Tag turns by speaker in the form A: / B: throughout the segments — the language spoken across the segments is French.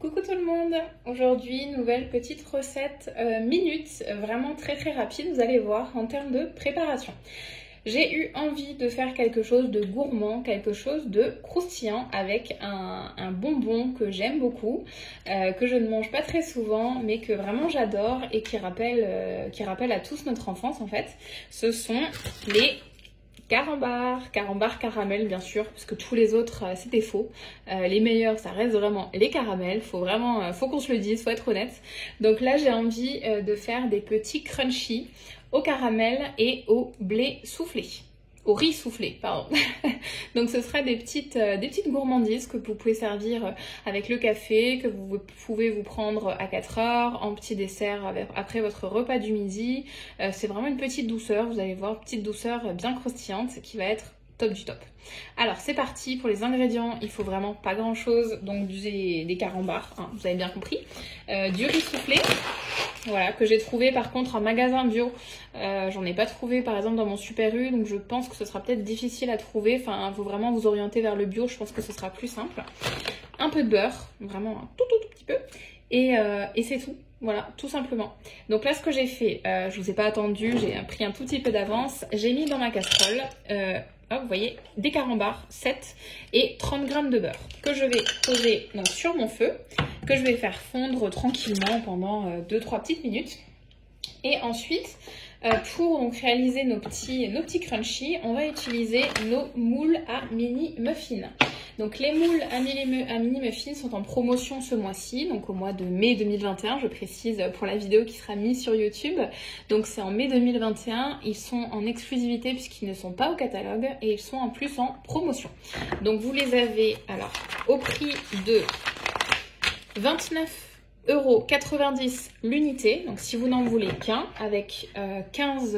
A: Coucou tout le monde, aujourd'hui nouvelle petite recette minute, vraiment très rapide, vous allez voir en termes de préparation. J'ai eu envie de faire quelque chose de gourmand, quelque chose de croustillant avec un bonbon que j'aime beaucoup, que je ne mange pas très souvent mais que vraiment j'adore et qui rappelle à tous notre enfance en fait. Ce sont les carambars caramel bien sûr, parce que tous les autres c'était faux. Les meilleurs ça reste vraiment les caramels, faut qu'on se le dise, faut être honnête. Donc là j'ai envie de faire des petits crunchy au caramel et au blé soufflé. Au riz soufflé, pardon. Donc ce sera des petites gourmandises que vous pouvez servir avec le café, que vous pouvez vous prendre à 4 heures, en petit dessert après votre repas du midi. C'est vraiment une petite douceur, vous allez voir, petite douceur bien croustillante qui va être top du top. Alors c'est parti, pour les ingrédients, il faut vraiment pas grand chose, donc des carambars, hein, vous avez bien compris, du riz soufflé, voilà, que j'ai trouvé par contre en magasin bio. J'en ai pas trouvé par exemple dans mon Super U, donc je pense que ce sera peut-être difficile à trouver. Enfin, il faut vraiment vous orienter vers le bio, je pense que ce sera plus simple. Un peu de beurre, vraiment un tout petit peu, et c'est tout. Voilà, tout simplement. Donc là, ce que j'ai fait, je vous ai pas attendu, j'ai pris un tout petit peu d'avance. J'ai mis dans ma casserole, vous voyez, des carambars, 7 et 30 g de beurre que je vais poser donc sur mon feu, que je vais faire fondre tranquillement pendant 2-3 petites minutes. Et ensuite, pour donc réaliser nos petits crunchy, on va utiliser nos moules à mini muffins. Donc les moules à mini muffins sont en promotion ce mois-ci, donc au mois de mai 2021, je précise pour la vidéo qui sera mise sur YouTube. Donc c'est en mai 2021, ils sont en exclusivité puisqu'ils ne sont pas au catalogue et ils sont en plus en promotion. Donc vous les avez alors au prix de 29,90 € l'unité, donc si vous n'en voulez qu'un, avec 15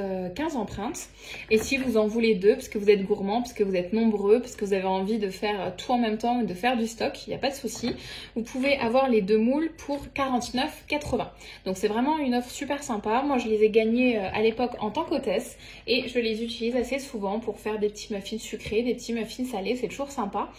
A: empreintes, et si vous en voulez deux, parce que vous êtes gourmand, parce que vous êtes nombreux, parce que vous avez envie de faire tout en même temps et de faire du stock, il n'y a pas de souci, vous pouvez avoir les deux moules pour 49,80 €. Donc c'est vraiment une offre super sympa. Moi je les ai gagnés à l'époque en tant qu'hôtesse, et je les utilise assez souvent pour faire des petits muffins sucrés, des petits muffins salés, c'est toujours sympa,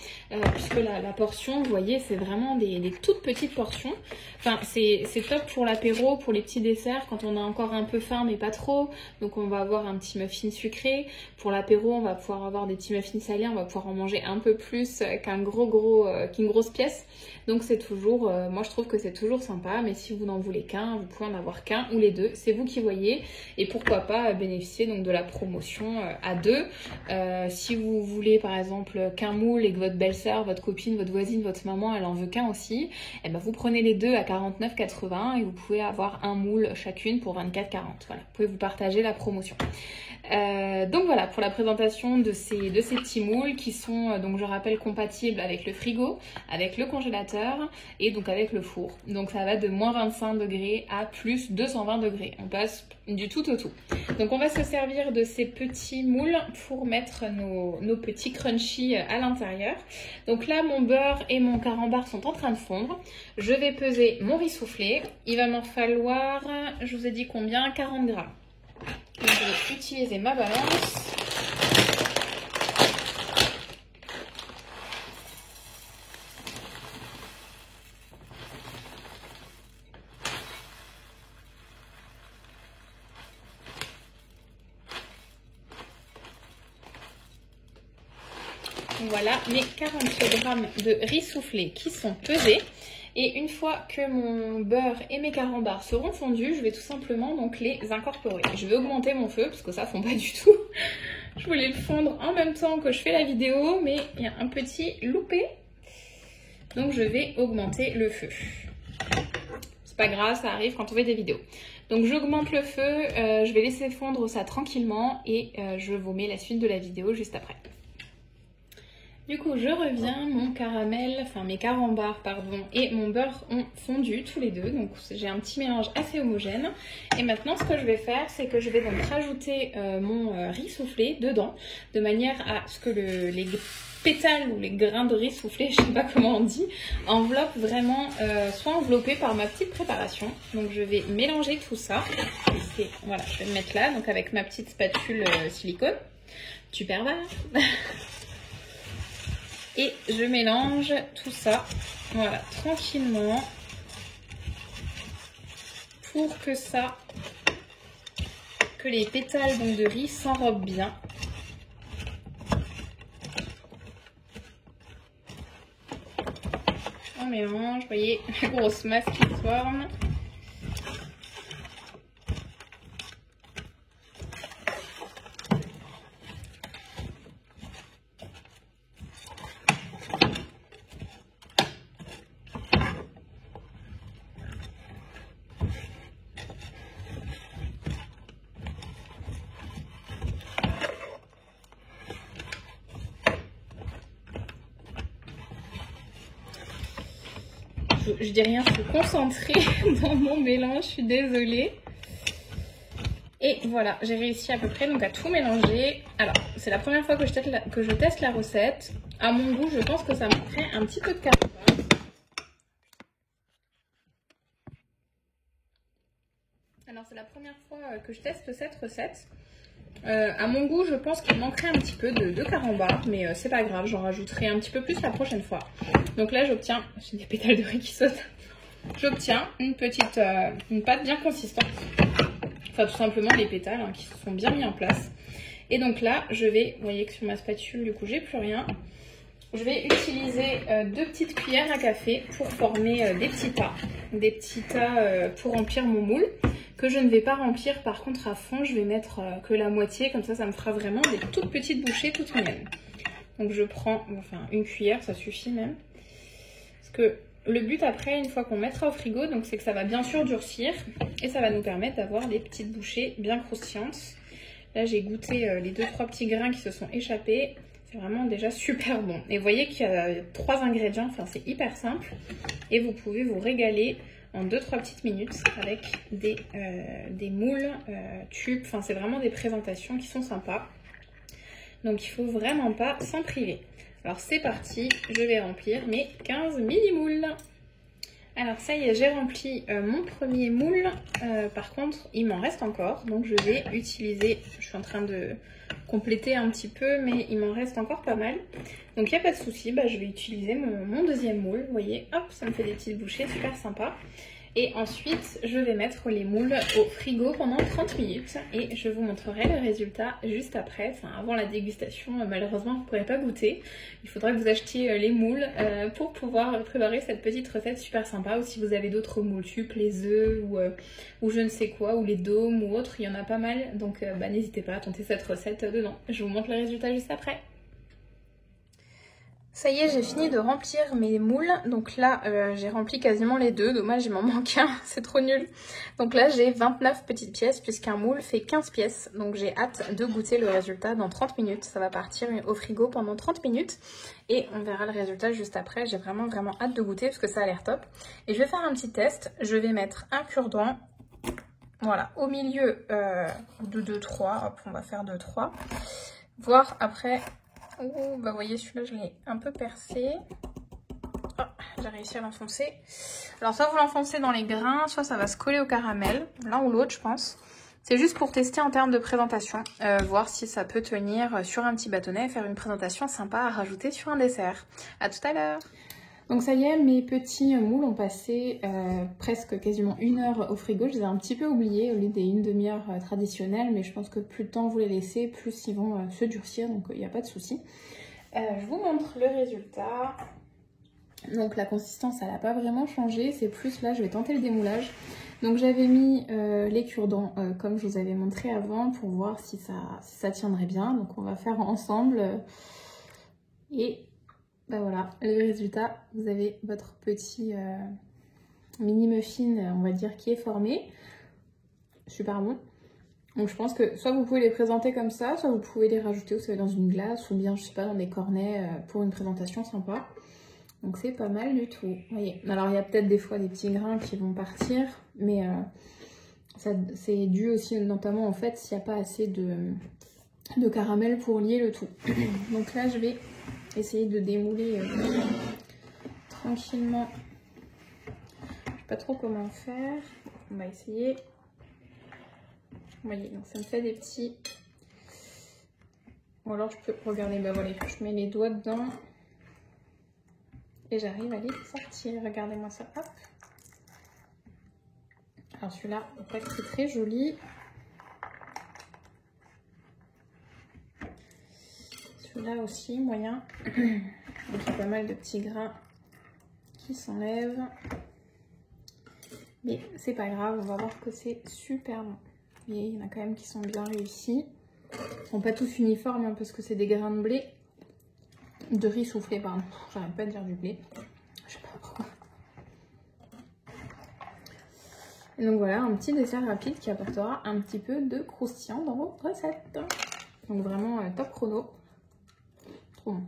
A: puisque la portion, vous voyez, c'est vraiment des toutes petites portions. Enfin, c'est top pour l'apéro, pour les petits desserts, quand on a encore un peu faim mais pas trop. Donc on va avoir un petit muffin sucré. Pour l'apéro, on va pouvoir avoir des petits muffins salés, on va pouvoir en manger un peu plus qu'une grosse pièce. Donc c'est toujours, moi je trouve que c'est toujours sympa, mais si vous n'en voulez qu'un, vous pouvez en avoir qu'un ou les deux, c'est vous qui voyez. Et pourquoi pas bénéficier donc de la promotion à deux. Si vous voulez par exemple qu'un moule et que votre belle-sœur, votre copine, votre voisine, votre maman, elle en veut qu'un aussi, et ben vous prenez les deux à 49,80 € et vous pouvez avoir un moule chacune pour 24,40 €. Voilà, vous pouvez vous partager la promotion. Donc voilà pour la présentation de ces petits moules qui sont donc je rappelle compatibles avec le frigo, avec le congélateur et donc avec le four. Donc ça va de moins 25 degrés à plus 220 degrés. On passe du tout au tout. Donc on va se servir de ces petits moules pour mettre nos petits crunchy à l'intérieur. Donc là mon beurre et mon carambar sont en train de fondre. Je vais peser mon riz soufflé. Il va m'en falloir, je vous ai dit combien, 40 g. Donc, je vais utiliser ma balance. Voilà mes 40 g de riz soufflé qui sont pesés. Et une fois que mon beurre et mes carambars seront fondus, je vais tout simplement donc les incorporer. Je vais augmenter mon feu parce que ça fond pas du tout. Je voulais le fondre en même temps que je fais la vidéo, mais il y a un petit loupé. Donc je vais augmenter le feu. C'est pas grave, ça arrive quand on fait des vidéos. Donc j'augmente le feu, je vais laisser fondre ça tranquillement et je vous mets la suite de la vidéo juste après. Du coup, je reviens, mes carambars, pardon, et mon beurre ont fondu tous les deux. Donc j'ai un petit mélange assez homogène. Et maintenant, ce que je vais faire, c'est que je vais donc rajouter mon riz soufflé dedans, de manière à ce que les pétales ou les grains de riz soufflé, je sais pas comment on dit, enveloppent vraiment, soient enveloppés par ma petite préparation. Donc je vais mélanger tout ça. Voilà, je vais me mettre là, donc avec ma petite spatule silicone. Super barre. Et je mélange tout ça, voilà, tranquillement, pour que les pétales donc, de riz s'enrobent bien. On mélange, vous voyez, la grosse masse qui se forme. Je dis rien, faut concentrer dans mon mélange, je suis désolée. Et voilà, j'ai réussi à peu près donc à tout mélanger. Alors, c'est la première fois que je teste la recette. À mon goût, je pense que ça manquerait un petit peu de caramel. Alors, c'est la première fois que je teste cette recette. À mon goût, je pense qu'il manquerait un petit peu de carambar, mais c'est pas grave, j'en rajouterai un petit peu plus la prochaine fois. Donc là, j'obtiens, j'ai des pétales de riz qui sautent, j'obtiens une pâte bien consistante. Enfin, tout simplement les pétales hein, qui se sont bien mis en place. Et donc là, vous voyez que sur ma spatule, du coup, j'ai plus rien. Je vais utiliser 2 petites cuillères à café pour former des petits tas pour remplir mon moule, que je ne vais pas remplir par contre à fond, je vais mettre que la moitié, comme ça me fera vraiment des toutes petites bouchées toutes miennes. Donc je prends, enfin une cuillère, ça suffit même. Parce que le but après, une fois qu'on mettra au frigo, donc c'est que ça va bien sûr durcir et ça va nous permettre d'avoir des petites bouchées bien croustillantes. Là j'ai goûté les 2-3 petits grains qui se sont échappés. C'est vraiment déjà super bon. Et vous voyez qu'il y a 3 ingrédients, enfin c'est hyper simple. Et vous pouvez vous régaler en 2-3 petites minutes avec des moules tubes. Enfin c'est vraiment des présentations qui sont sympas. Donc il ne faut vraiment pas s'en priver. Alors c'est parti, je vais remplir mes 15 mini-moules. Alors ça y est, j'ai rempli mon premier moule. Par contre, il m'en reste encore. Donc je vais utiliser, je suis en train de compléter un petit peu, mais il m'en reste encore pas mal. Donc il n'y a pas de souci, je vais utiliser mon deuxième moule. Vous voyez, hop, ça me fait des petites bouchées, super sympa. Et ensuite, je vais mettre les moules au frigo pendant 30 minutes et je vous montrerai le résultat juste après, enfin avant la dégustation. Malheureusement, vous ne pourrez pas goûter. Il faudra que vous achetiez les moules pour pouvoir préparer cette petite recette super sympa. Ou si vous avez d'autres moules tubes, les œufs ou je ne sais quoi, ou les dômes ou autres, il y en a pas mal. Donc n'hésitez pas à tenter cette recette dedans. Je vous montre le résultat juste après. Ça y est, j'ai fini de remplir mes moules. Donc là, j'ai rempli quasiment les 2. Dommage, il m'en manque un, c'est trop nul. Donc là, j'ai 29 petites pièces puisqu'un moule fait 15 pièces. Donc j'ai hâte de goûter le résultat dans 30 minutes. Ça va partir au frigo pendant 30 minutes. Et on verra le résultat juste après. J'ai vraiment hâte de goûter parce que ça a l'air top. Et je vais faire un petit test. Je vais mettre un cure-dent. Voilà, au milieu de 2-3. Hop, on va faire 2-3. Voir après... Oh, vous voyez, celui-là, je l'ai un peu percé. Oh, j'ai réussi à l'enfoncer. Alors, soit vous l'enfoncez dans les grains, soit ça va se coller au caramel. L'un ou l'autre, je pense. C'est juste pour tester en termes de présentation. Voir si ça peut tenir sur un petit bâtonnet et faire une présentation sympa à rajouter sur un dessert. À tout à l'heure. Donc ça y est, mes petits moules ont passé presque quasiment 1 heure au frigo. Je les ai un petit peu oubliés au lieu des 1 demi-heure traditionnelles, mais je pense que plus le temps vous les laissez, plus ils vont se durcir, donc il n'y a pas de souci. Je vous montre le résultat. Donc la consistance, elle n'a pas vraiment changé, c'est plus là, je vais tenter le démoulage. Donc j'avais mis les cure-dents comme je vous avais montré avant pour voir si ça tiendrait bien. Donc on va faire ensemble et... voilà, le résultat, vous avez votre petit mini muffin, on va dire, qui est formé. Super bon. Donc je pense que soit vous pouvez les présenter comme ça, soit vous pouvez les rajouter, vous savez, dans une glace, ou bien, je sais pas, dans des cornets pour une présentation sympa. Donc c'est pas mal du tout. Vous voyez. Alors il y a peut-être des fois des petits grains qui vont partir, mais c'est dû aussi notamment en fait s'il n'y a pas assez de caramel pour lier le tout. Donc là je vais... essayer de démouler tranquillement. Je sais pas trop comment faire. On va essayer. Vous voyez, donc ça me fait des petits... Ou alors je peux... Regardez, voilà, je mets les doigts dedans. et j'arrive à les sortir. Regardez-moi ça, hop. Alors celui-là, en fait, c'est très joli. Celui-là aussi, moyen. Donc il y a pas mal de petits grains qui s'enlèvent. Mais c'est pas grave, on va voir que c'est super bon. Et il y en a quand même qui sont bien réussis. Ils sont pas tous uniformes hein, parce que c'est des grains de blé. De riz soufflé, pardon. J'arrête pas de dire du blé. Je sais pas pourquoi. Et donc voilà, un petit dessert rapide qui apportera un petit peu de croustillant dans vos recettes. Donc vraiment top chrono. Trop bon.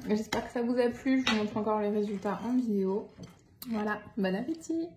A: J'espère que ça vous a plu. Je vous montre encore les résultats en vidéo. Voilà, bon appétit!